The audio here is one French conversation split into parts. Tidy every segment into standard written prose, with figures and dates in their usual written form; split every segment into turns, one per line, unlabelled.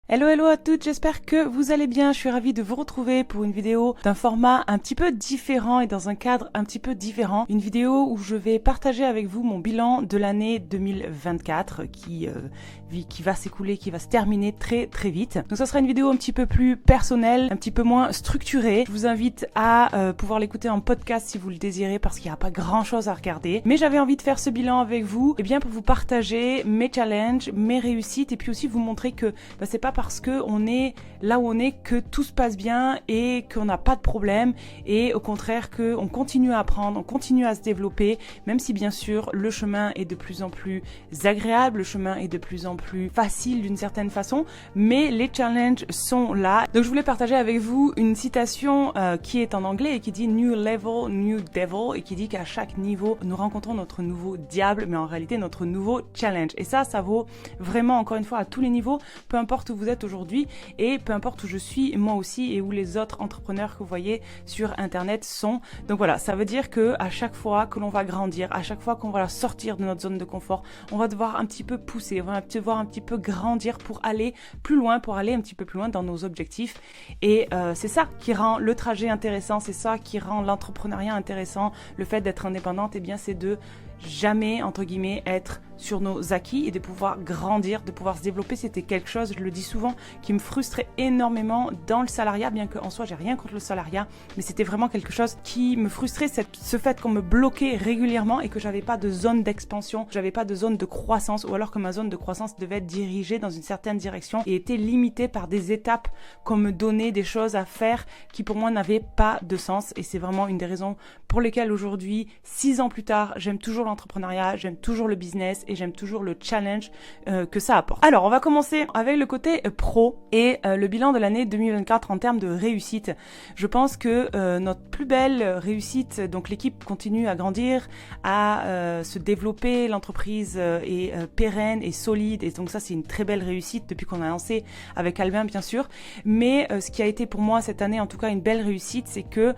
Hello hello à toutes, j'espère que vous allez bien, je suis ravie de vous retrouver pour une vidéo d'un format un petit peu différent et dans un cadre un petit peu différent. Une vidéo où je vais partager avec vous mon bilan de l'année 2024 qui va s'écouler, qui va se terminer très très vite. Donc ça sera une vidéo un petit peu plus personnelle, un petit peu moins structurée. Je vous invite à pouvoir l'écouter en podcast si vous le désirez parce qu'il n'y a pas grand chose à regarder. Mais j'avais envie de faire ce bilan avec vous, et bien pour vous partager mes challenges, mes réussites et puis aussi vous montrer que c'est pas parce que on est là où on est que tout se passe bien et qu'on n'a pas de problème, et au contraire que on continue à apprendre, on continue à se développer, même si bien sûr le chemin est de plus en plus agréable, le chemin est de plus en plus facile d'une certaine façon, mais les challenges sont là. Donc je voulais partager avec vous une citation qui est en anglais et qui dit New level, new devil, et qui dit qu'à chaque niveau nous rencontrons notre nouveau diable, mais en réalité notre nouveau challenge. Et ça vaut vraiment encore une fois à tous les niveaux, peu importe où vous êtes aujourd'hui et peu importe où je suis moi aussi et où les autres entrepreneurs que vous voyez sur internet sont. Donc voilà, ça veut dire que à chaque fois que l'on va grandir, à chaque fois qu'on va sortir de notre zone de confort, on va devoir un petit peu pousser, on va devoir un petit peu grandir pour aller plus loin, pour aller un petit peu plus loin dans nos objectifs. Et c'est ça qui rend le trajet intéressant, c'est ça qui rend l'entrepreneuriat intéressant. Le fait d'être indépendante, eh bien c'est de jamais, entre guillemets, être sur nos acquis et de pouvoir grandir, de pouvoir se développer. C'était quelque chose, je le dis souvent, qui me frustrait énormément dans le salariat, bien qu'en soi j'ai rien contre le salariat, mais c'était vraiment quelque chose qui me frustrait, ce fait qu'on me bloquait régulièrement et que j'avais pas de zone d'expansion, j'avais pas de zone de croissance, ou alors que ma zone de croissance devait être dirigée dans une certaine direction et était limitée par des étapes qu'on me donnait, des choses à faire qui pour moi n'avaient pas de sens. Et c'est vraiment une des raisons pour lesquelles aujourd'hui, 6 ans plus tard, j'aime toujours l'entrepreneuriat, j'aime toujours le business et j'aime toujours le challenge que ça apporte. Alors, on va commencer avec le côté pro et le bilan de l'année 2024 en termes de réussite. Je pense que notre plus belle réussite, donc l'équipe continue à grandir, à se développer, l'entreprise est pérenne et solide, et donc ça c'est une très belle réussite depuis qu'on a lancé avec Albin bien sûr. Mais ce qui a été pour moi cette année en tout cas une belle réussite, c'est que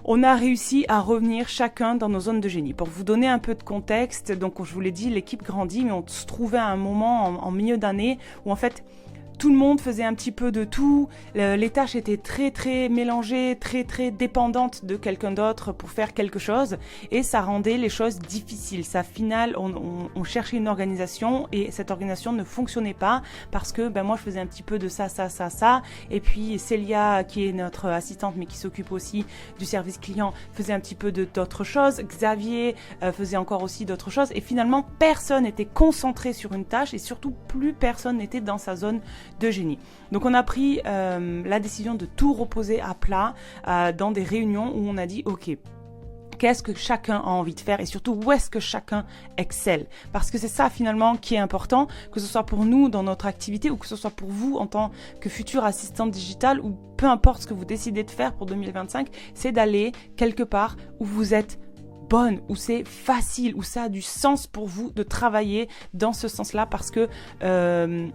on a réussi à revenir chacun dans nos zones de génie. Pour vous donner un peu de contexte, donc je vous l'ai dit, l'équipe grandit, mais on se trouvait à un moment en milieu d'année où en fait tout le monde faisait un petit peu de tout, les tâches étaient très très mélangées, très très dépendantes de quelqu'un d'autre pour faire quelque chose, et ça rendait les choses difficiles. Ça, final, on cherchait une organisation et cette organisation ne fonctionnait pas parce que moi je faisais un petit peu de ça, et puis Célia qui est notre assistante mais qui s'occupe aussi du service client faisait un petit peu d'autres choses, Xavier faisait encore aussi d'autres choses, et finalement personne n'était concentré sur une tâche et surtout plus personne n'était dans sa zone de génie. Donc on a pris la décision de tout reposer à plat dans des réunions où on a dit ok, qu'est-ce que chacun a envie de faire et surtout où est-ce que chacun excelle, parce que c'est ça finalement qui est important, que ce soit pour nous dans notre activité ou que ce soit pour vous en tant que futur assistante digitale, ou peu importe ce que vous décidez de faire pour 2025, c'est d'aller quelque part où vous êtes bonne, où c'est facile, où ça a du sens pour vous de travailler dans ce sens-là, parce que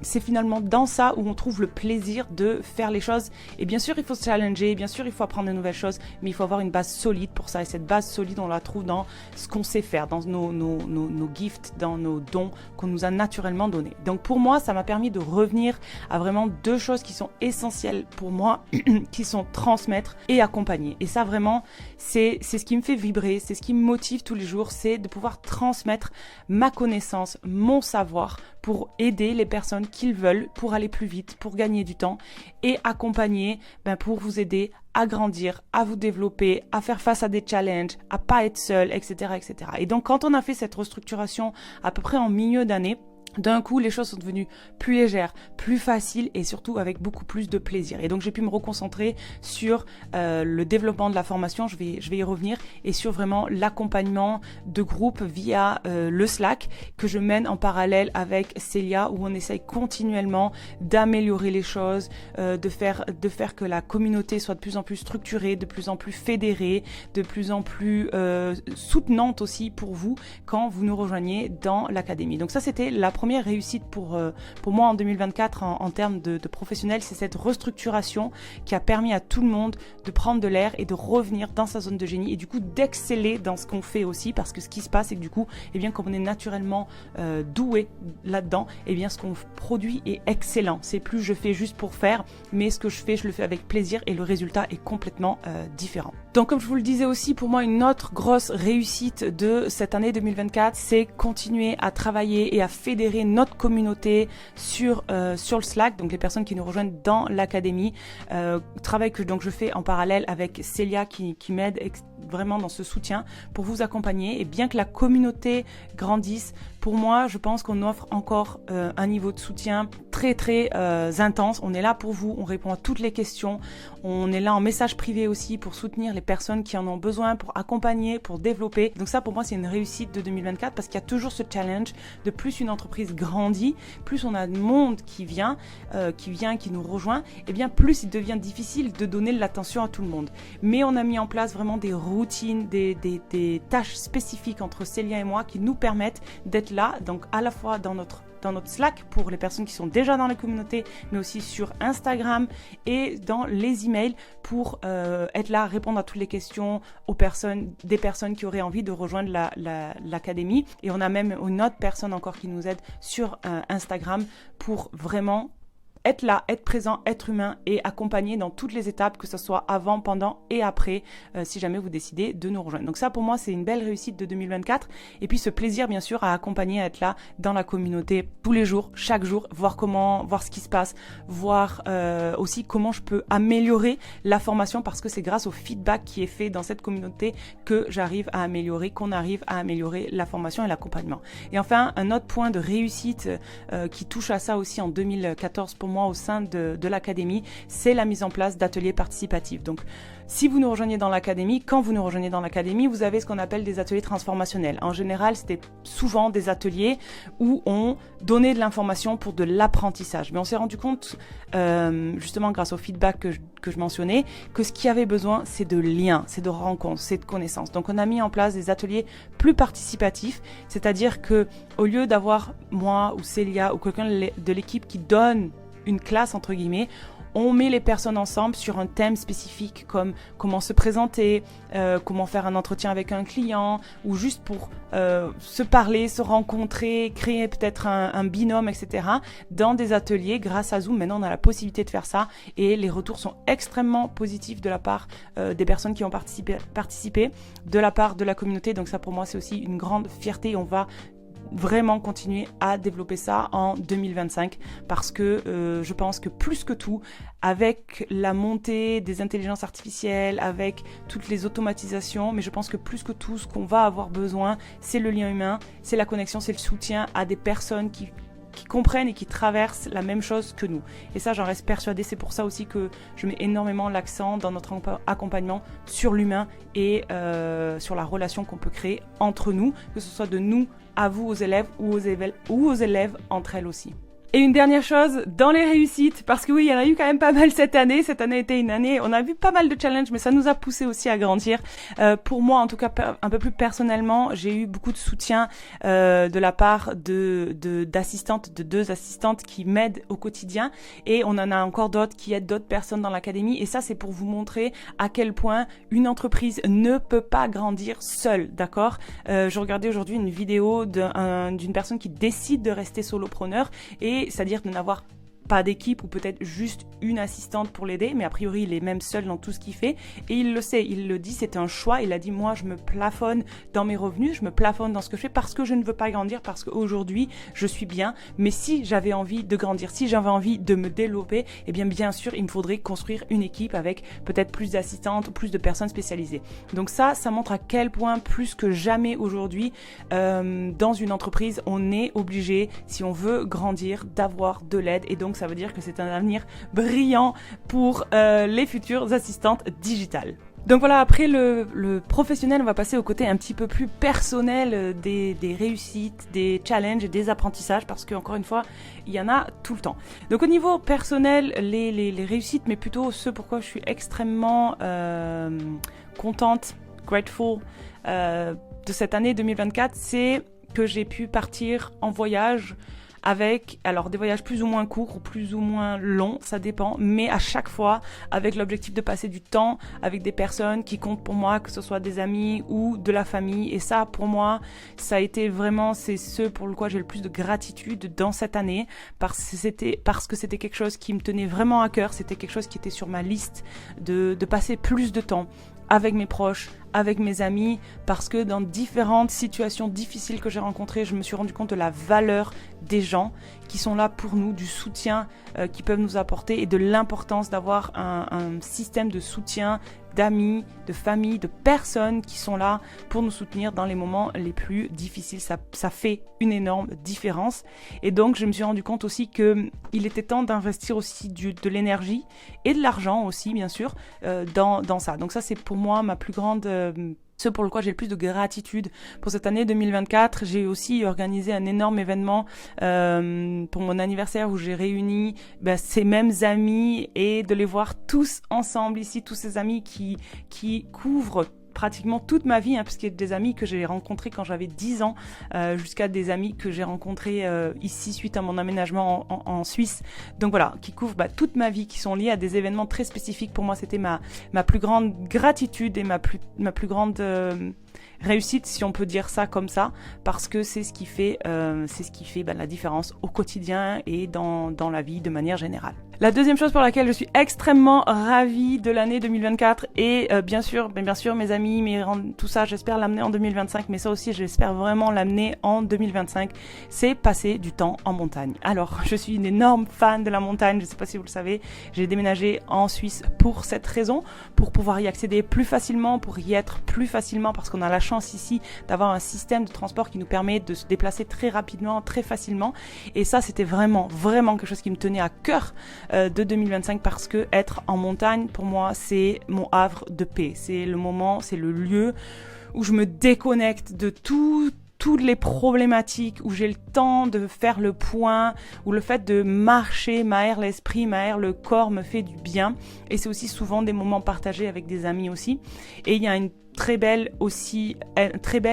c'est finalement dans ça où on trouve le plaisir de faire les choses. Et bien sûr, il faut se challenger, bien sûr, il faut apprendre de nouvelles choses, mais il faut avoir une base solide pour ça. Et cette base solide, on la trouve dans ce qu'on sait faire, dans nos gifts, dans nos dons qu'on nous a naturellement donnés. Donc pour moi, ça m'a permis de revenir à vraiment deux choses qui sont essentielles pour moi, qui sont transmettre et accompagner. Et ça vraiment, c'est ce qui me fait vibrer, c'est ce qui me motive tous les jours, c'est de pouvoir transmettre ma connaissance, mon savoir pour aider les personnes qu'ils veulent, pour aller plus vite, pour gagner du temps, et accompagner pour vous aider à grandir, à vous développer, à faire face à des challenges, à pas être seul, etc., etc. Et donc quand on a fait cette restructuration à peu près en milieu d'année, d'un coup, les choses sont devenues plus légères, plus faciles et surtout avec beaucoup plus de plaisir. Et donc, j'ai pu me reconcentrer sur le développement de la formation, je vais y revenir, et sur vraiment l'accompagnement de groupe via le Slack que je mène en parallèle avec Célia, où on essaye continuellement d'améliorer les choses, de faire que la communauté soit de plus en plus structurée, de plus en plus fédérée, de plus en plus soutenante aussi pour vous quand vous nous rejoignez dans l'académie. Donc ça, c'était la première première réussite pour moi en 2024 en termes de professionnel, c'est cette restructuration qui a permis à tout le monde de prendre de l'air et de revenir dans sa zone de génie et du coup d'exceller dans ce qu'on fait aussi, parce que ce qui se passe c'est que du coup, eh bien comme on est naturellement doué là-dedans, eh bien ce qu'on produit est excellent. C'est plus je fais juste pour faire, mais ce que je fais, je le fais avec plaisir et le résultat est complètement différent. Donc comme je vous le disais aussi, pour moi une autre grosse réussite de cette année 2024, c'est continuer à travailler et à fédérer notre communauté sur le Slack, donc les personnes qui nous rejoignent dans l'académie, travail que donc je fais en parallèle avec Célia qui m'aide vraiment dans ce soutien pour vous accompagner. Et bien que la communauté grandisse, pour moi je pense qu'on offre encore un niveau de soutien très intense. On est là pour vous, on répond à toutes les questions, on est là en message privé aussi pour soutenir les personnes qui en ont besoin, pour accompagner, pour développer. Donc ça pour moi c'est une réussite de 2024 parce qu'il y a toujours ce challenge de plus une entreprise grandit, plus on a de monde qui vient, qui nous rejoint, et bien plus il devient difficile de donner de l'attention à tout le monde. Mais on a mis en place vraiment des routines, des tâches spécifiques entre Célia et moi qui nous permettent d'être là, donc à la fois dans notre Slack pour les personnes qui sont déjà dans la communauté, mais aussi sur Instagram et dans les emails pour être là, répondre à toutes les questions des personnes qui auraient envie de rejoindre l'académie. Et on a même une autre personne encore qui nous aide sur Instagram pour vraiment être là, être présent, être humain et accompagner dans toutes les étapes, que ce soit avant, pendant et après, si jamais vous décidez de nous rejoindre. Donc ça, pour moi, c'est une belle réussite de 2024. Et puis ce plaisir, bien sûr, à accompagner, à être là dans la communauté tous les jours, chaque jour, voir ce qui se passe, voir aussi comment je peux améliorer la formation, parce que c'est grâce au feedback qui est fait dans cette communauté que qu'on arrive à améliorer la formation et l'accompagnement. Et enfin, un autre point de réussite qui touche à ça aussi en 2014 pour moi au sein de l'académie, c'est la mise en place d'ateliers participatifs. Donc, si vous nous rejoignez dans l'académie, quand vous nous rejoignez dans l'académie, vous avez ce qu'on appelle des ateliers transformationnels. En général, c'était souvent des ateliers où on donnait de l'information pour de l'apprentissage. Mais on s'est rendu compte, justement grâce au feedback que je mentionnais, que ce qu'il y avait besoin, c'est de liens, c'est de rencontres, c'est de connaissances. Donc on a mis en place des ateliers plus participatifs, c'est-à-dire que au lieu d'avoir moi ou Célia ou quelqu'un de l'équipe qui donne une classe entre guillemets, on met les personnes ensemble sur un thème spécifique comme comment se présenter, comment faire un entretien avec un client, ou juste pour se parler, se rencontrer, créer peut-être un binôme, etc. Dans des ateliers grâce à Zoom. Maintenant, on a la possibilité de faire ça et les retours sont extrêmement positifs de la part des personnes qui ont participé, de la part de la communauté. Donc ça, pour moi, c'est aussi une grande fierté. On va vraiment continuer à développer ça en 2025 parce que je pense que plus que tout, avec la montée des intelligences artificielles, avec toutes les automatisations, mais je pense que plus que tout, ce qu'on va avoir besoin, c'est le lien humain, c'est la connexion, c'est le soutien à des personnes qui comprennent et qui traversent la même chose que nous. Et ça, j'en reste persuadée. C'est pour ça aussi que je mets énormément l'accent dans notre accompagnement sur l'humain et sur la relation qu'on peut créer entre nous, que ce soit de nous à vous, aux élèves, ou aux élèves entre elles aussi. Et une dernière chose, dans les réussites, parce que oui, il y en a eu quand même pas mal cette année. Cette année était une année, on a vu pas mal de challenges, mais ça nous a poussé aussi à grandir. Pour moi, en tout cas, un peu plus personnellement, j'ai eu beaucoup de soutien de la part d'assistantes, de 2 assistantes qui m'aident au quotidien. Et on en a encore d'autres qui aident d'autres personnes dans l'académie. Et ça, c'est pour vous montrer à quel point une entreprise ne peut pas grandir seule, d'accord ? Je regardais aujourd'hui une vidéo d'une personne qui décide de rester solopreneur, et c'est-à-dire de n'avoir pas d'équipe ou peut-être juste une assistante pour l'aider, mais a priori il est même seul dans tout ce qu'il fait et il le sait, il le dit, c'est un choix. Il a dit moi je me plafonne dans mes revenus, je me plafonne dans ce que je fais parce que je ne veux pas grandir, parce qu'aujourd'hui je suis bien, mais si j'avais envie de grandir, si j'avais envie de me développer, eh bien sûr il me faudrait construire une équipe avec peut-être plus d'assistantes, plus de personnes spécialisées. Donc ça montre à quel point plus que jamais aujourd'hui dans une entreprise on est obligé, si on veut grandir, d'avoir de l'aide, et donc ça veut dire que c'est un avenir brillant pour les futures assistantes digitales. Donc voilà, après le professionnel, on va passer au côté un petit peu plus personnel des réussites, des challenges et des apprentissages, parce qu'encore une fois, il y en a tout le temps. Donc au niveau personnel, les réussites, mais plutôt ce pourquoi je suis extrêmement contente, grateful de cette année 2024, c'est que j'ai pu partir en voyage avec alors des voyages plus ou moins courts ou plus ou moins longs, ça dépend, mais à chaque fois avec l'objectif de passer du temps avec des personnes qui comptent pour moi, que ce soit des amis ou de la famille. Et ça, pour moi, ça a été vraiment, c'est ce pour le quoi j'ai le plus de gratitude dans cette année, parce que c'était quelque chose qui me tenait vraiment à cœur, c'était quelque chose qui était sur ma liste de passer plus de temps avec mes proches, avec mes amis, parce que dans différentes situations difficiles que j'ai rencontrées, je me suis rendu compte de la valeur des gens qui sont là pour nous, du soutien qu'ils peuvent nous apporter et de l'importance d'avoir un système de soutien, d'amis, de famille, de personnes qui sont là pour nous soutenir dans les moments les plus difficiles. Ça fait une énorme différence. Et donc, je me suis rendu compte aussi qu'il était temps d'investir aussi de l'énergie et de l'argent aussi, bien sûr, dans ça. Donc ça, c'est pour moi ma plus grande... ce pour le quoi j'ai le plus de gratitude pour cette année 2024. J'ai aussi organisé un énorme événement pour mon anniversaire où j'ai réuni ces mêmes amis et de les voir tous ensemble ici, tous ces amis qui couvrent pratiquement toute ma vie, parce qu'il y a des amis que j'ai rencontrés quand j'avais 10 ans, jusqu'à des amis que j'ai rencontrés ici suite à mon aménagement en Suisse. Donc voilà, qui couvrent toute ma vie, qui sont liés à des événements très spécifiques. Pour moi, c'était ma plus grande gratitude et ma plus grande réussite, si on peut dire ça comme ça, parce que c'est ce qui fait la différence au quotidien et dans la vie de manière générale. La deuxième chose pour laquelle je suis extrêmement ravie de l'année 2024 et bien sûr mes amis, tout ça, j'espère l'amener en 2025, mais ça aussi j'espère vraiment l'amener en 2025, c'est passer du temps en montagne. Alors, je suis une énorme fan de la montagne, je ne sais pas si vous le savez, j'ai déménagé en Suisse pour cette raison, pour pouvoir y accéder plus facilement, pour y être plus facilement, parce qu'on a la chance ici d'avoir un système de transport qui nous permet de se déplacer très rapidement, très facilement, et ça c'était vraiment quelque chose qui me tenait à cœur de 2025, parce que être en montagne pour moi c'est mon havre de paix, c'est le moment, c'est le lieu où je me déconnecte de toutes les problématiques, où j'ai le temps de faire le point, où le fait de marcher m'aère l'esprit, m'aère le corps, me fait du bien. Et c'est aussi souvent des moments partagés avec des amis aussi. Et il y a un très bel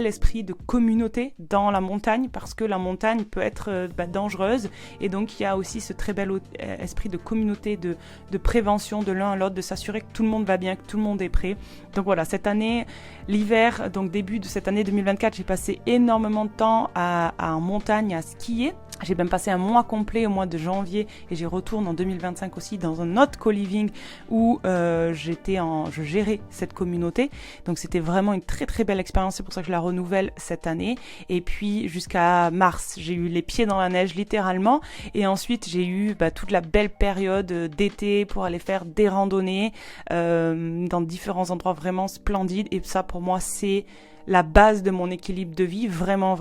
esprit de communauté dans la montagne, parce que la montagne peut être dangereuse, et donc il y a aussi ce très bel esprit de communauté, de prévention de l'un à l'autre, de s'assurer que tout le monde va bien, que tout le monde est prêt. Donc voilà, cette année, l'hiver, donc début de cette année 2024, j'ai passé énormément de temps en montagne à skier. J'ai même passé un mois complet au mois de janvier, et j'y retourne en 2025 aussi dans un autre co-living où je gérais cette communauté. Donc c'était vraiment une très très belle expérience, c'est pour ça que je la renouvelle cette année. Et puis jusqu'à mars, j'ai eu les pieds dans la neige littéralement, et ensuite j'ai eu toute la belle période d'été pour aller faire des randonnées dans différents endroits vraiment splendides. Et ça pour moi c'est la base de mon équilibre de vie, vraiment.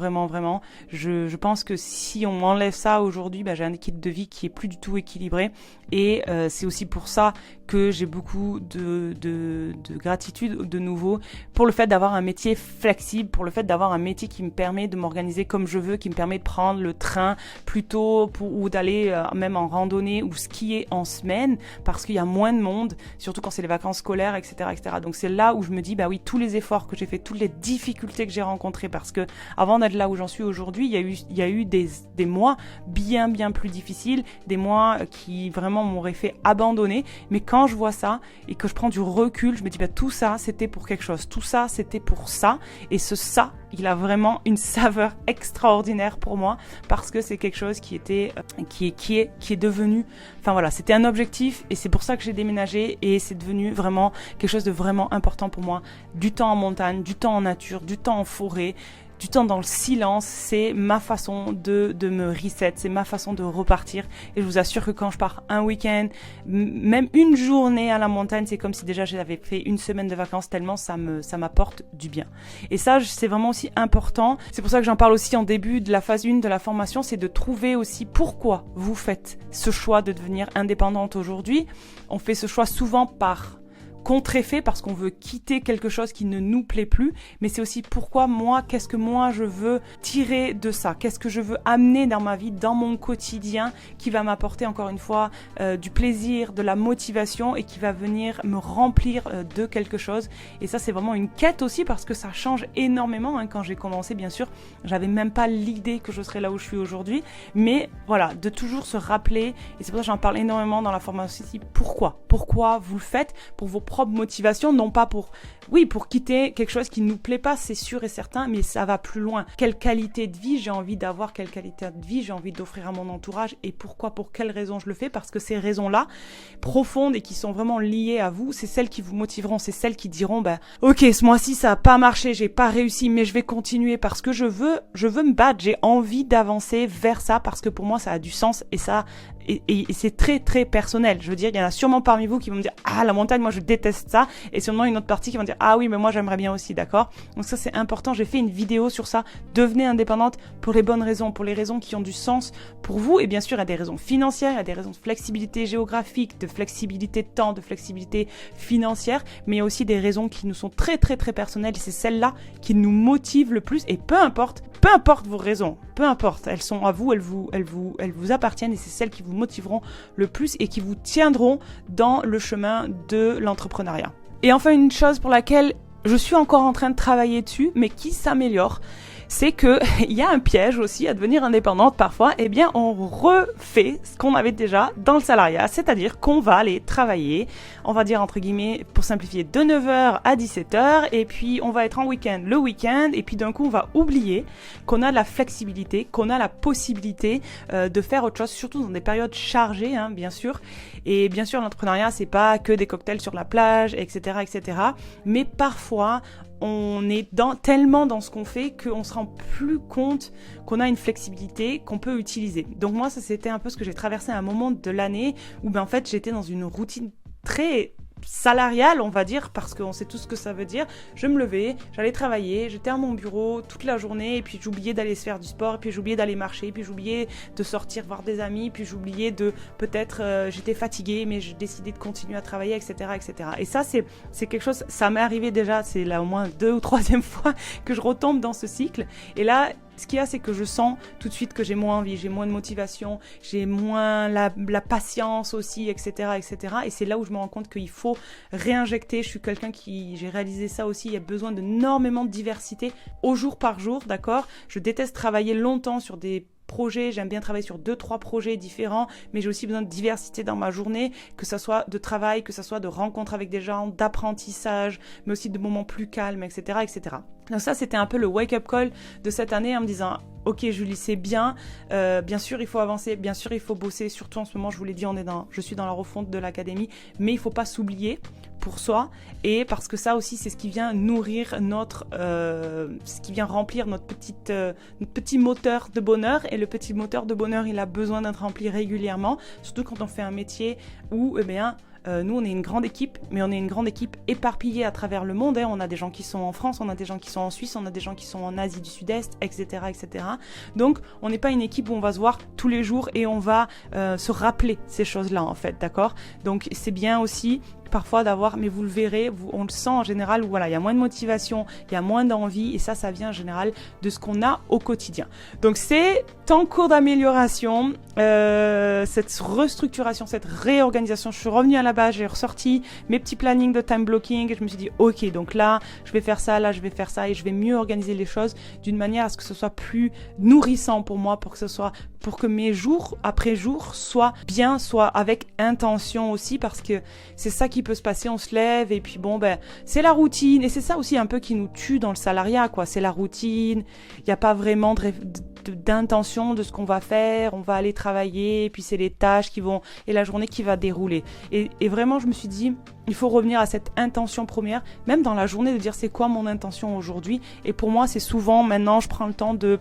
Je pense que si on m'enlève ça aujourd'hui, j'ai un équilibre de vie qui est plus du tout équilibré, et c'est aussi pour ça que j'ai beaucoup de gratitude de nouveau pour le fait d'avoir un métier flexible, pour le fait d'avoir un métier qui me permet de m'organiser comme je veux, qui me permet de prendre le train plus tôt ou d'aller même en randonnée ou skier en semaine, parce qu'il y a moins de monde, surtout quand c'est les vacances scolaires, etc. Donc c'est là où je me dis, oui, tous les efforts que j'ai fait, toutes les difficultés que j'ai rencontrées, parce que avant d'être là où j'en suis aujourd'hui, il y a eu des mois bien plus difficiles, des mois qui vraiment m'auraient fait abandonner. Mais quand je vois ça et que je prends du recul, je me dis tout ça c'était pour quelque chose, tout ça c'était pour ça, et ça il a vraiment une saveur extraordinaire pour moi, parce que c'est quelque chose qui est devenu, c'était un objectif, et c'est pour ça que j'ai déménagé, et c'est devenu vraiment quelque chose de vraiment important pour moi. Du temps en montagne, du temps en nature, du temps en forêt, du temps dans le silence, c'est ma façon de me reset, c'est ma façon de repartir. Et je vous assure que quand je pars un week-end, même une journée à la montagne, c'est comme si déjà j'avais fait une semaine de vacances, tellement ça m'apporte du bien. Et ça, c'est vraiment aussi important. C'est pour ça que j'en parle aussi en début de la phase 1 de la formation, c'est de trouver aussi pourquoi vous faites ce choix de devenir indépendante aujourd'hui. On fait ce choix souvent par contre-effet parce qu'on veut quitter quelque chose qui ne nous plaît plus, mais c'est aussi pourquoi moi, qu'est-ce que moi je veux tirer de ça, qu'est-ce que je veux amener dans ma vie, dans mon quotidien, qui va m'apporter encore une fois du plaisir, de la motivation et qui va venir me remplir de quelque chose. Et ça c'est vraiment une quête aussi parce que ça change énormément, hein. Quand j'ai commencé, bien sûr, j'avais même pas l'idée que je serais là où je suis aujourd'hui, mais voilà, de toujours se rappeler, et c'est pour ça que j'en parle énormément dans la formation ici, pourquoi vous le faites, pour vos propres motivations, non pas pour quitter quelque chose qui ne nous plaît pas, c'est sûr et certain, mais ça va plus loin. Quelle qualité de vie j'ai envie d'avoir, quelle qualité de vie j'ai envie d'offrir à mon entourage, et pourquoi, pour quelles raisons je le fais, parce que ces raisons-là, profondes et qui sont vraiment liées à vous, c'est celles qui vous motiveront, c'est celles qui diront, ok, ce mois-ci ça a pas marché, j'ai pas réussi, mais je vais continuer parce que je veux me battre, j'ai envie d'avancer vers ça parce que pour moi ça a du sens et ça, et c'est très très personnel. Je veux dire, il y en a sûrement parmi vous qui vont me dire la montagne, moi je déteste ça, et sûrement une autre partie qui vont dire oui, mais moi j'aimerais bien aussi, d'accord? Donc ça c'est important, j'ai fait une vidéo sur ça, devenez indépendante pour les bonnes raisons, pour les raisons qui ont du sens pour vous, et bien sûr il y a des raisons financières, il y a des raisons de flexibilité géographique, de flexibilité de temps, de flexibilité financière, mais il y a aussi des raisons qui nous sont très très très personnelles, et c'est celles-là qui nous motivent le plus, et peu importe vos raisons, peu importe, elles sont à vous, elles vous appartiennent, et c'est celles qui vous motiveront le plus et qui vous tiendront dans le chemin de l'entrepreneuriat. Et enfin, une chose pour laquelle je suis encore en train de travailler dessus, mais qui s'améliore, c'est que il y a un piège aussi à devenir indépendante parfois. Eh bien, on refait ce qu'on avait déjà dans le salariat, c'est-à-dire qu'on va aller travailler, on va dire entre guillemets, pour simplifier, de 9h à 17h, et puis on va être en week-end le week-end, et puis d'un coup on va oublier qu'on a de la flexibilité, qu'on a la possibilité de faire autre chose, surtout dans des périodes chargées, hein, bien sûr. Et bien sûr, l'entrepreneuriat, c'est pas que des cocktails sur la plage, etc., etc. Mais parfois, on est tellement dans ce qu'on fait qu'on se rend plus compte qu'on a une flexibilité qu'on peut utiliser. Donc moi, ça c'était un peu ce que j'ai traversé à un moment de l'année où en fait j'étais dans une routine très salariale, on va dire, parce qu'on sait tout ce que ça veut dire. Je me levais, j'allais travailler, j'étais à mon bureau toute la journée, et puis j'oubliais d'aller se faire du sport, et puis j'oubliais d'aller marcher, et puis j'oubliais de sortir voir des amis, puis j'oubliais de peut-être j'étais fatiguée, mais je décidais de continuer à travailler, etc., etc. Et ça c'est quelque chose, ça m'est arrivé déjà, c'est là au moins 2e ou 3e fois que je retombe dans ce cycle. Et là, ce qu'il y a, c'est que je sens tout de suite que j'ai moins envie, j'ai moins de motivation, j'ai moins la patience aussi, etc., etc. Et c'est là où je me rends compte qu'il faut réinjecter. Je suis quelqu'un j'ai réalisé ça aussi, il y a besoin d'énormément de diversité au jour par jour, d'accord? Je déteste travailler longtemps sur des projets, j'aime bien travailler sur 2-3 projets différents, mais j'ai aussi besoin de diversité dans ma journée, que ça soit de travail, que ça soit de rencontres avec des gens, d'apprentissage, mais aussi de moments plus calmes, etc., etc. Donc ça, c'était un peu le wake-up call de cette année en me disant « Ok Julie, c'est bien, bien sûr il faut avancer, bien sûr il faut bosser, surtout en ce moment, je vous l'ai dit, je suis dans la refonte de l'académie, mais il faut pas s'oublier pour soi, et parce que ça aussi c'est ce qui vient nourrir ce qui vient remplir notre petit moteur de bonheur, et le petit moteur de bonheur il a besoin d'être rempli régulièrement, surtout quand on fait un métier où nous on est une grande équipe, mais on est une grande équipe éparpillée à travers le monde, hein. On a des gens qui sont en France, on a des gens qui sont en Suisse, on a des gens qui sont en Asie du Sud-Est, etc., etc. Donc on n'est pas une équipe où on va se voir tous les jours et on va se rappeler ces choses-là en fait, d'accord? Donc c'est bien aussi parfois d'avoir, mais vous le verrez, on le sent en général, où voilà, il y a moins de motivation, il y a moins d'envie, et ça vient en général de ce qu'on a au quotidien. Donc c'est en cours d'amélioration, cette restructuration, cette réorganisation. Je suis revenue à la base, j'ai ressorti mes petits plannings de time blocking, et je me suis dit ok, donc là je vais faire ça, là je vais faire ça, et je vais mieux organiser les choses d'une manière à ce que ce soit plus nourrissant pour moi, pour que mes jours après jours soient bien, soient avec intention aussi, parce que c'est ça qui peut se passer, on se lève et puis c'est la routine, et c'est ça aussi un peu qui nous tue dans le salariat, quoi. C'est la routine, il n'y a pas vraiment d'intention de ce qu'on va faire, on va aller travailler, et puis c'est les tâches et la journée qui va dérouler. Et vraiment, je me suis dit, il faut revenir à cette intention première, même dans la journée, de dire c'est quoi mon intention aujourd'hui. Et pour moi, c'est souvent, maintenant, je prends le temps de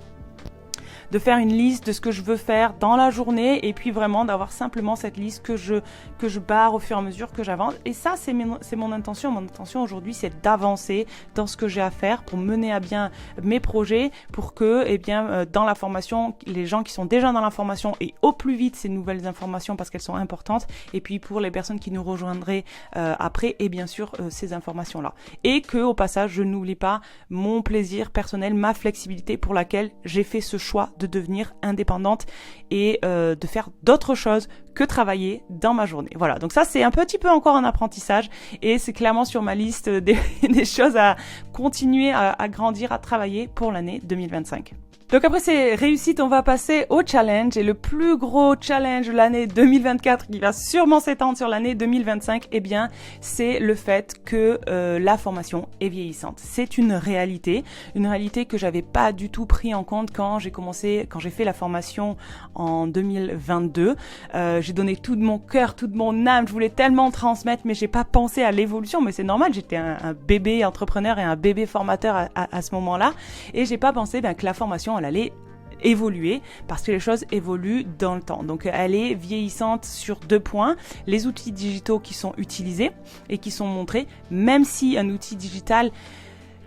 de faire une liste de ce que je veux faire dans la journée et puis vraiment d'avoir simplement cette liste que je barre au fur et à mesure que j'avance. Et ça, c'est mon intention. Mon intention aujourd'hui, c'est d'avancer dans ce que j'ai à faire pour mener à bien mes projets, pour que, dans la formation, les gens qui sont déjà dans la formation aient au plus vite ces nouvelles informations parce qu'elles sont importantes. Et puis pour les personnes qui nous rejoindraient après, et bien sûr ces informations-là. Et que au passage, je n'oublie pas mon plaisir personnel, ma flexibilité pour laquelle j'ai fait ce choix de devenir indépendante et de faire d'autres choses que travailler dans ma journée. Voilà, donc ça c'est un petit peu encore un apprentissage et c'est clairement sur ma liste des choses à continuer à grandir, à travailler pour l'année 2025. Donc après ces réussites, on va passer au challenge et le plus gros challenge de l'année 2024 qui va sûrement s'étendre sur l'année 2025, c'est le fait que la formation est vieillissante. C'est une réalité que j'avais pas du tout pris en compte quand j'ai fait la formation en 2022. J'ai donné tout de mon cœur, toute mon âme, je voulais tellement transmettre, mais j'ai pas pensé à l'évolution, mais c'est normal, j'étais un bébé entrepreneur et un bébé formateur à ce moment-là, et j'ai pas pensé que la formation elle allait évoluer parce que les choses évoluent dans le temps. Donc elle est vieillissante sur 2 points, les outils digitaux qui sont utilisés et qui sont montrés, même si un outil digital,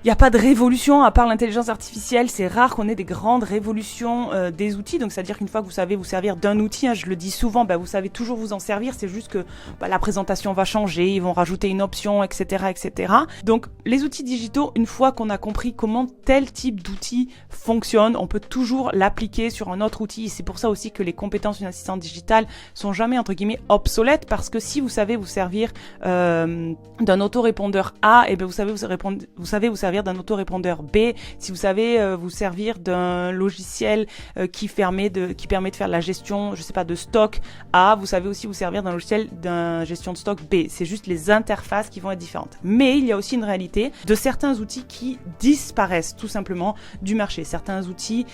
il n'y a pas de révolution à part l'intelligence artificielle, c'est rare qu'on ait des grandes révolutions des outils, donc c'est-à-dire qu'une fois que vous savez vous servir d'un outil, je le dis souvent, vous savez toujours vous en servir, c'est juste que la présentation va changer, ils vont rajouter une option, etc., etc. Donc les outils digitaux, une fois qu'on a compris comment tel type d'outil fonctionne, on peut toujours l'appliquer sur un autre outil, et c'est pour ça aussi que les compétences d'une assistante digitale sont jamais entre guillemets obsolètes, parce que si vous savez vous servir d'un autorépondeur A, et vous savez vous servir d'un autorépondeur B, si vous savez vous servir d'un logiciel qui permet de faire la gestion, je sais pas, de stock A, vous savez aussi vous servir d'un logiciel d'une gestion de stock B. C'est juste les interfaces qui vont être différentes. Mais il y a aussi une réalité de certains outils qui disparaissent tout simplement du marché. Certains outils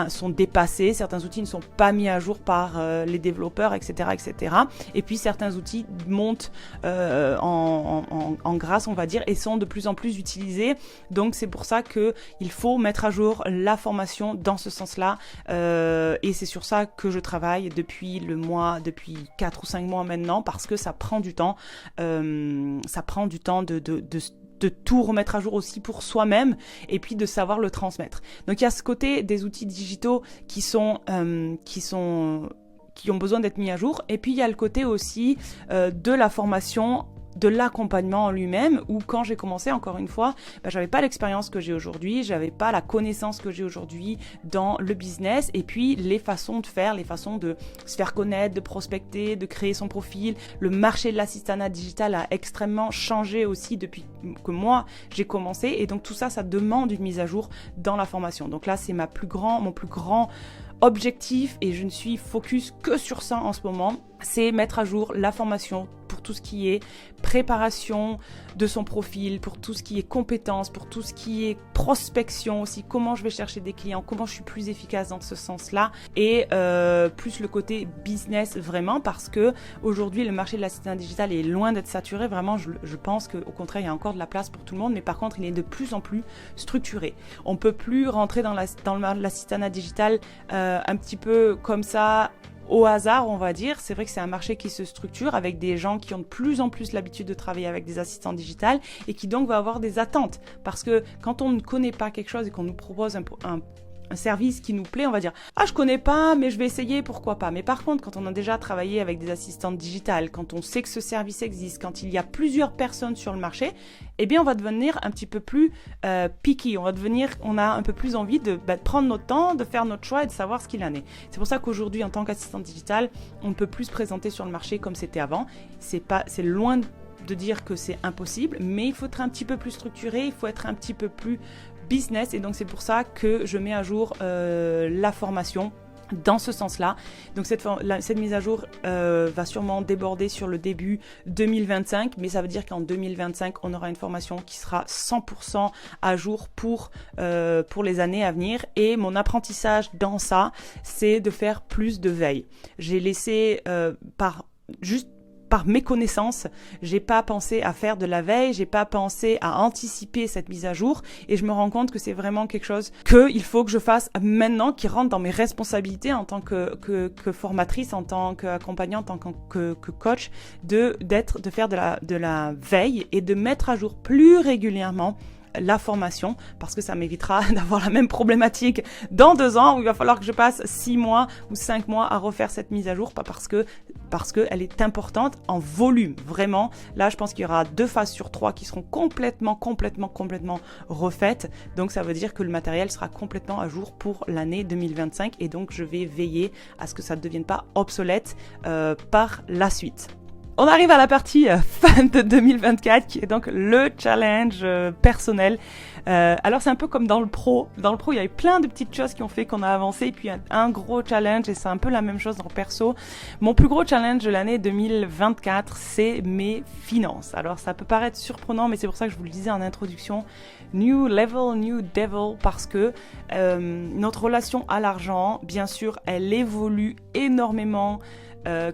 sont dépassés, certains outils ne sont pas mis à jour par les développeurs, etc., etc. Et puis certains outils montent en grâce, on va dire, et sont de plus en plus utilisés. Donc c'est pour ça que il faut mettre à jour la formation dans ce sens-là, et c'est sur ça que je travaille depuis 4 ou 5 mois maintenant, parce que ça prend du temps, de tout remettre à jour aussi pour soi-même et puis de savoir le transmettre. Donc il y a ce côté des outils digitaux qui ont besoin d'être mis à jour, et puis il y a le côté aussi de la formation, de l'accompagnement en lui-même, où quand j'ai commencé, encore une fois, j'avais pas l'expérience que j'ai aujourd'hui, j'avais pas la connaissance que j'ai aujourd'hui dans le business, et puis les façons de faire, les façons de se faire connaître, de prospecter, de créer son profil. Le marché de l'assistanat digital a extrêmement changé aussi depuis que moi j'ai commencé, et donc tout ça, ça demande une mise à jour dans la formation. Donc là, c'est mon plus grand objectif, et je ne suis focus que sur ça en ce moment, c'est mettre à jour la formation pour tout ce qui est préparation de son profil, pour tout ce qui est compétences, pour tout ce qui est prospection aussi, comment je vais chercher des clients, comment je suis plus efficace dans ce sens-là, et plus le côté business vraiment, parce que aujourd'hui le marché de l'assistanat digital est loin d'être saturé, vraiment je pense qu'au contraire il y a encore de la place pour tout le monde, mais par contre il est de plus en plus structuré. On peut plus rentrer dans l'assistanat digital un petit peu comme ça, au hasard, on va dire. C'est vrai que c'est un marché qui se structure avec des gens qui ont de plus en plus l'habitude de travailler avec des assistants digitales, et qui donc va avoir des attentes. Parce que quand on ne connaît pas quelque chose et qu'on nous propose un service qui nous plaît, on va dire « Ah, je connais pas, mais je vais essayer, pourquoi pas ?» Mais par contre, quand on a déjà travaillé avec des assistantes digitales, quand on sait que ce service existe, quand il y a plusieurs personnes sur le marché, on va devenir un petit peu plus picky. On a un peu plus envie de prendre notre temps, de faire notre choix et de savoir ce qu'il en est. C'est pour ça qu'aujourd'hui, en tant qu'assistante digitale, on ne peut plus se présenter sur le marché comme c'était avant. C'est loin de dire que c'est impossible, mais il faut être un petit peu plus structuré, il faut être un petit peu plus business, et donc c'est pour ça que je mets à jour la formation dans ce sens-là. Donc cette mise à jour va sûrement déborder sur le début 2025, mais ça veut dire qu'en 2025, on aura une formation qui sera 100% à jour pour les années à venir. Et mon apprentissage dans ça, c'est de faire plus de veille. J'ai laissé par méconnaissance, j'ai pas pensé à faire de la veille, j'ai pas pensé à anticiper cette mise à jour et je me rends compte que c'est vraiment quelque chose qu'il faut que je fasse maintenant, qui rentre dans mes responsabilités en tant que formatrice, en tant qu'accompagnante, en tant que coach, de faire de la veille et de mettre à jour plus régulièrement la formation, parce que ça m'évitera d'avoir la même problématique dans 2 ans où il va falloir que je passe 6 mois ou 5 mois à refaire cette mise à jour, pas parce que elle est importante en volume, vraiment. Là, je pense qu'il y aura 2 phases sur 3 qui seront complètement refaites, donc ça veut dire que le matériel sera complètement à jour pour l'année 2025 et donc je vais veiller à ce que ça ne devienne pas obsolète par la suite. On arrive à la partie fin de 2024 qui est donc le challenge personnel. Alors c'est un peu comme dans le pro. Dans le pro, il y avait plein de petites choses qui ont fait qu'on a avancé et puis un gros challenge et c'est un peu la même chose dans le perso. Mon plus gros challenge de l'année 2024, c'est mes finances. Alors ça peut paraître surprenant, mais c'est pour ça que je vous le disais en introduction. New level, new devil, parce que notre relation à l'argent, bien sûr, elle évolue énormément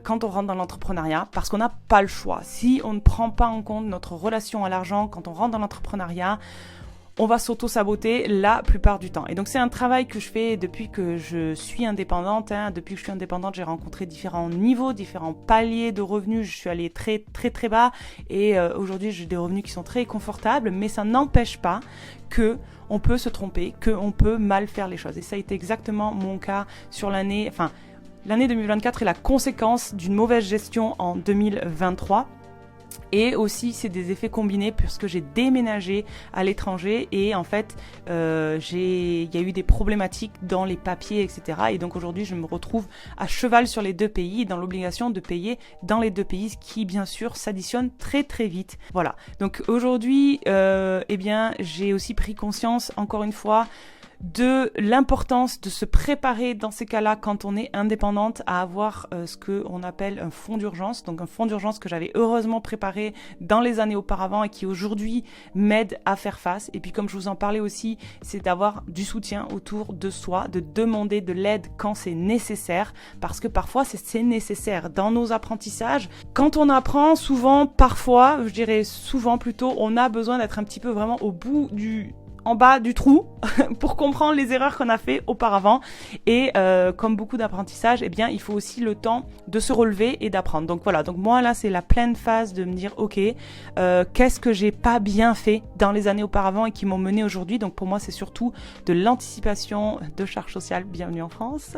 quand on rentre dans l'entrepreneuriat, parce qu'on n'a pas le choix. Si on ne prend pas en compte notre relation à l'argent quand on rentre dans l'entrepreneuriat, on va s'auto-saboter la plupart du temps. Et donc c'est un travail que je fais depuis que je suis indépendante. Depuis que je suis indépendante, j'ai rencontré différents niveaux, différents paliers de revenus. Je suis allée très bas et aujourd'hui j'ai des revenus qui sont très confortables, mais ça n'empêche pas que on peut se tromper, qu'on peut mal faire les choses. Et ça a été exactement mon cas sur l'année 2024 est la conséquence d'une mauvaise gestion en 2023. Et aussi, c'est des effets combinés puisque j'ai déménagé à l'étranger et en fait, il y a eu des problématiques dans les papiers, etc. Et donc aujourd'hui, je me retrouve à cheval sur les 2 pays, dans l'obligation de payer dans les 2 pays, ce qui, bien sûr, s'additionne très vite. Voilà. Donc aujourd'hui, j'ai aussi pris conscience, encore une fois, de l'importance de se préparer dans ces cas-là quand on est indépendante à avoir ce qu'on appelle un fonds d'urgence. Donc un fonds d'urgence que j'avais heureusement préparé dans les années auparavant et qui aujourd'hui m'aide à faire face. Et puis comme je vous en parlais aussi, c'est d'avoir du soutien autour de soi, de demander de l'aide quand c'est nécessaire, parce que parfois c'est nécessaire. Dans nos apprentissages, quand on apprend, souvent, parfois, je dirais souvent plutôt, on a besoin d'être un petit peu vraiment en bas du trou pour comprendre les erreurs qu'on a fait auparavant et comme beaucoup d'apprentissage, il faut aussi le temps de se relever et d'apprendre. Donc voilà, donc moi là c'est la pleine phase de me dire ok, qu'est-ce que j'ai pas bien fait dans les années auparavant et qui m'ont mené aujourd'hui. Donc pour moi c'est surtout de l'anticipation de charges sociales, bienvenue en France.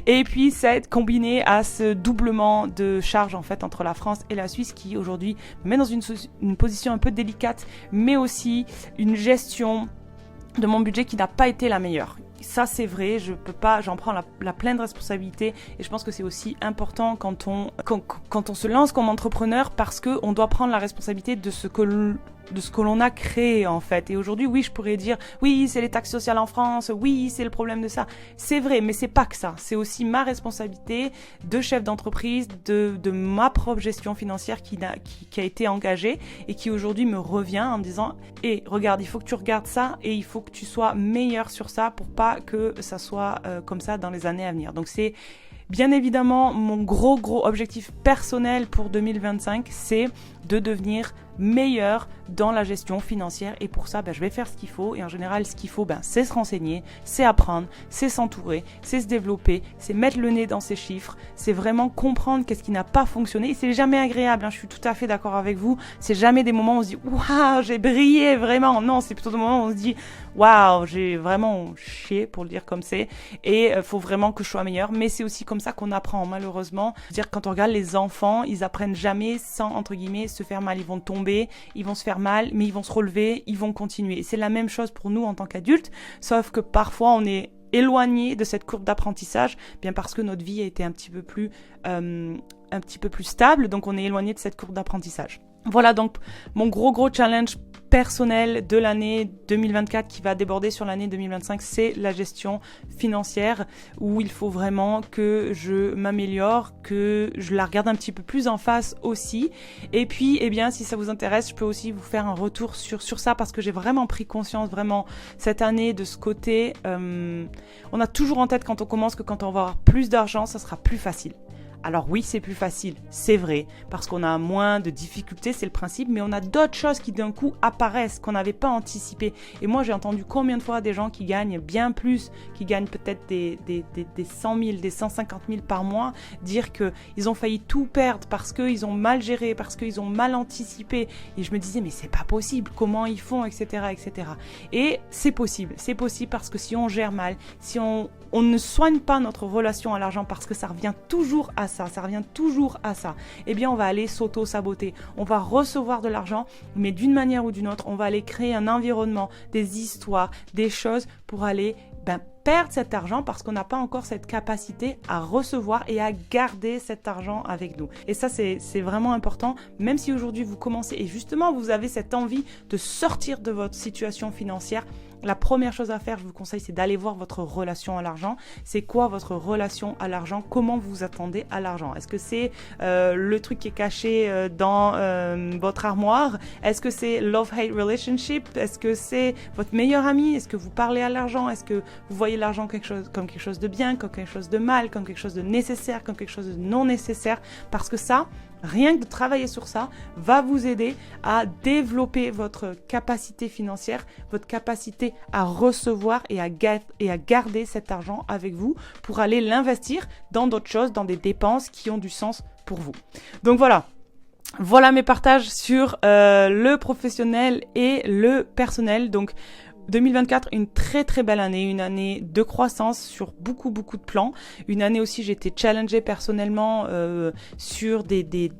Et puis c'est combiné à ce doublement de charges en fait entre la France et la Suisse qui aujourd'hui me met dans une position un peu délicate, mais aussi une gestion de mon budget qui n'a pas été la meilleure. Ça c'est vrai, je peux pas, j'en prends la pleine responsabilité et je pense que c'est aussi important quand on se lance comme entrepreneur parce que on doit prendre la responsabilité de ce que l'on a créé en fait. Et aujourd'hui, oui, je pourrais dire, oui, c'est les taxes sociales en France, oui, c'est le problème de ça. C'est vrai, mais c'est pas que ça. C'est aussi ma responsabilité de chef d'entreprise, de ma propre gestion financière qui a été engagée et qui aujourd'hui me revient en me disant, regarde, il faut que tu regardes ça et il faut que tu sois meilleur sur ça pour pas que ça soit comme ça dans les années à venir. Donc c'est bien évidemment mon gros objectif personnel pour 2025, c'est de devenir meilleur dans la gestion financière et pour ça je vais faire ce qu'il faut et en général ce qu'il faut c'est se renseigner, c'est apprendre, c'est s'entourer, c'est se développer, c'est mettre le nez dans ces chiffres, c'est vraiment comprendre qu'est-ce qui n'a pas fonctionné et c'est jamais agréable, je suis tout à fait d'accord avec vous, c'est jamais des moments où on se dit waouh j'ai brillé vraiment, non c'est plutôt des moments où on se dit waouh j'ai vraiment chié pour le dire comme c'est et faut vraiment que je sois meilleur, mais c'est aussi comme ça qu'on apprend malheureusement, c'est-à-dire quand on regarde les enfants, ils apprennent jamais sans entre guillemets se faire mal, ils vont tomber, ils vont se faire mal, mais ils vont se relever, ils vont continuer. Et c'est la même chose pour nous en tant qu'adultes, sauf que parfois on est éloigné de cette courbe d'apprentissage, bien parce que notre vie a été un petit peu plus stable, donc on est éloigné de cette courbe d'apprentissage. Voilà donc mon gros challenge personnel de l'année 2024 qui va déborder sur l'année 2025, c'est la gestion financière où il faut vraiment que je m'améliore, que je la regarde un petit peu plus en face aussi. Et puis, si ça vous intéresse, je peux aussi vous faire un retour sur ça parce que j'ai vraiment pris conscience vraiment cette année de ce côté. On a toujours en tête quand on commence que quand on va avoir plus d'argent, ça sera plus facile. Alors oui, c'est plus facile, c'est vrai, parce qu'on a moins de difficultés, c'est le principe, mais on a d'autres choses qui d'un coup apparaissent, qu'on n'avait pas anticipées. Et moi, j'ai entendu combien de fois des gens qui gagnent bien plus, qui gagnent peut-être des 100 000, des 150 000 par mois, dire qu'ils ont failli tout perdre parce qu'ils ont mal géré, parce qu'ils ont mal anticipé. Et je me disais, mais c'est pas possible, comment ils font, etc., etc. Et c'est possible parce que si on gère mal, si on ne soigne pas notre relation à l'argent, parce que ça revient toujours à ça, eh bien on va aller s'auto-saboter. On va recevoir de l'argent, mais d'une manière ou d'une autre, on va aller créer un environnement, des histoires, des choses pour aller perdre cet argent parce qu'on n'a pas encore cette capacité à recevoir et à garder cet argent avec nous. Et ça, c'est vraiment important, même si aujourd'hui vous commencez et justement vous avez cette envie de sortir de votre situation financière. La première chose à faire, je vous conseille, c'est d'aller voir votre relation à l'argent. C'est quoi votre relation à l'argent? Comment vous attendez à l'argent? Est-ce que c'est le truc qui est caché dans votre armoire? Est-ce que c'est love-hate relationship? Est-ce que c'est votre meilleur ami? Est-ce que vous parlez à l'argent? Est-ce que vous voyez l'argent comme quelque chose de bien, comme quelque chose de mal, comme quelque chose de nécessaire, comme quelque chose de non nécessaire? Parce que ça, rien que de travailler sur ça va vous aider à développer votre capacité financière, votre capacité à recevoir et à garder cet argent avec vous pour aller l'investir dans d'autres choses, dans des dépenses qui ont du sens pour vous. Donc voilà. Voilà mes partages sur le professionnel et le personnel. Donc 2024, une très très belle année, une année de croissance sur beaucoup de plans. Une année aussi, j'ai été challengée personnellement sur des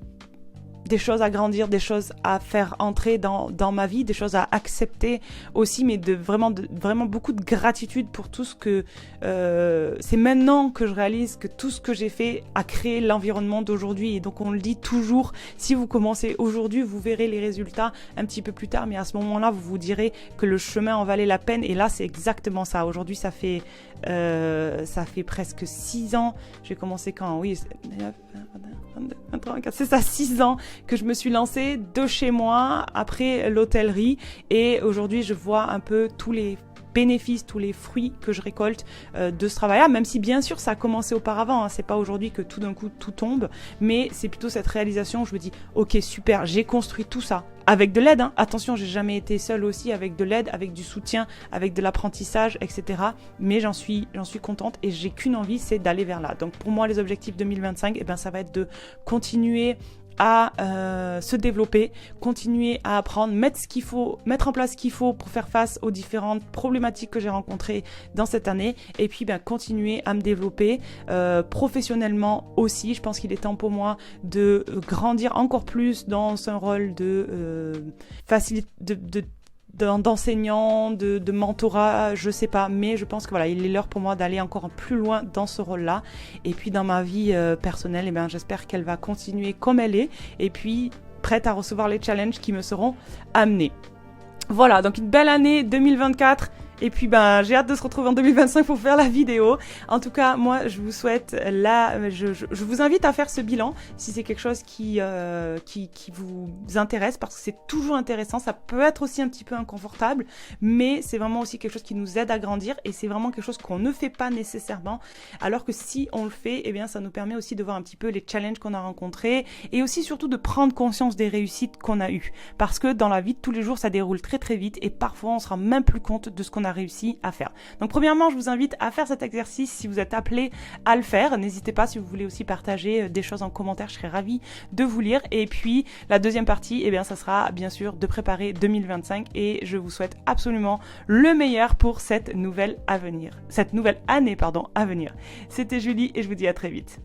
choses à grandir, des choses à faire entrer dans ma vie, des choses à accepter aussi, mais vraiment beaucoup de gratitude pour tout ce que c'est maintenant que je réalise que tout ce que j'ai fait a créé l'environnement d'aujourd'hui. Et donc on le dit toujours, si vous commencez aujourd'hui, vous verrez les résultats un petit peu plus tard, mais à ce moment-là, vous vous direz que le chemin en valait la peine. Et là, c'est exactement ça. Aujourd'hui, ça fait presque 6 ans. J'ai commencé quand? Oui, c'est ça, 6 ans que je me suis lancée de chez moi après l'hôtellerie, et aujourd'hui je vois un peu tous les bénéfices, tous les fruits que je récolte de ce travail-là, même si bien sûr ça a commencé auparavant, hein. C'est pas aujourd'hui que tout d'un coup tout tombe, mais c'est plutôt cette réalisation où je me dis ok super, j'ai construit tout ça avec de l'aide, hein. Attention, j'ai jamais été seule aussi, avec de l'aide, avec du soutien, avec de l'apprentissage, etc. Mais j'en suis contente et j'ai qu'une envie, c'est d'aller vers là. Donc pour moi, les objectifs 2025, eh ben, ça va être de continuer à se développer, continuer à apprendre, mettre en place ce qu'il faut pour faire face aux différentes problématiques que j'ai rencontrées dans cette année, et puis continuer à me développer professionnellement aussi. Je pense qu'il est temps pour moi de grandir encore plus dans un rôle d'enseignant, de mentorat, je sais pas, mais je pense que voilà, il est l'heure pour moi d'aller encore plus loin dans ce rôle-là. Et puis dans ma vie personnelle, eh bien, j'espère qu'elle va continuer comme elle est, et puis prête à recevoir les challenges qui me seront amenés. Voilà, donc une belle année 2024. Et puis j'ai hâte de se retrouver en 2025 pour faire la vidéo. En tout cas, moi je vous souhaite je vous invite à faire ce bilan si c'est quelque chose qui vous intéresse, parce que c'est toujours intéressant. Ça peut être aussi un petit peu inconfortable, mais c'est vraiment aussi quelque chose qui nous aide à grandir, et c'est vraiment quelque chose qu'on ne fait pas nécessairement, alors que si on le fait, eh bien ça nous permet aussi de voir un petit peu les challenges qu'on a rencontrés, et aussi surtout de prendre conscience des réussites qu'on a eues, parce que dans la vie de tous les jours ça déroule très très vite, et parfois on se rend même plus compte de ce qu'on a réussi à faire. Donc premièrement, je vous invite à faire cet exercice si vous êtes appelé à le faire. N'hésitez pas, si vous voulez aussi partager des choses en commentaire, je serai ravie de vous lire. Et puis la deuxième partie, eh bien ça sera bien sûr de préparer 2025, et je vous souhaite absolument le meilleur pour cette nouvelle année à venir. C'était Julie, et je vous dis à très vite.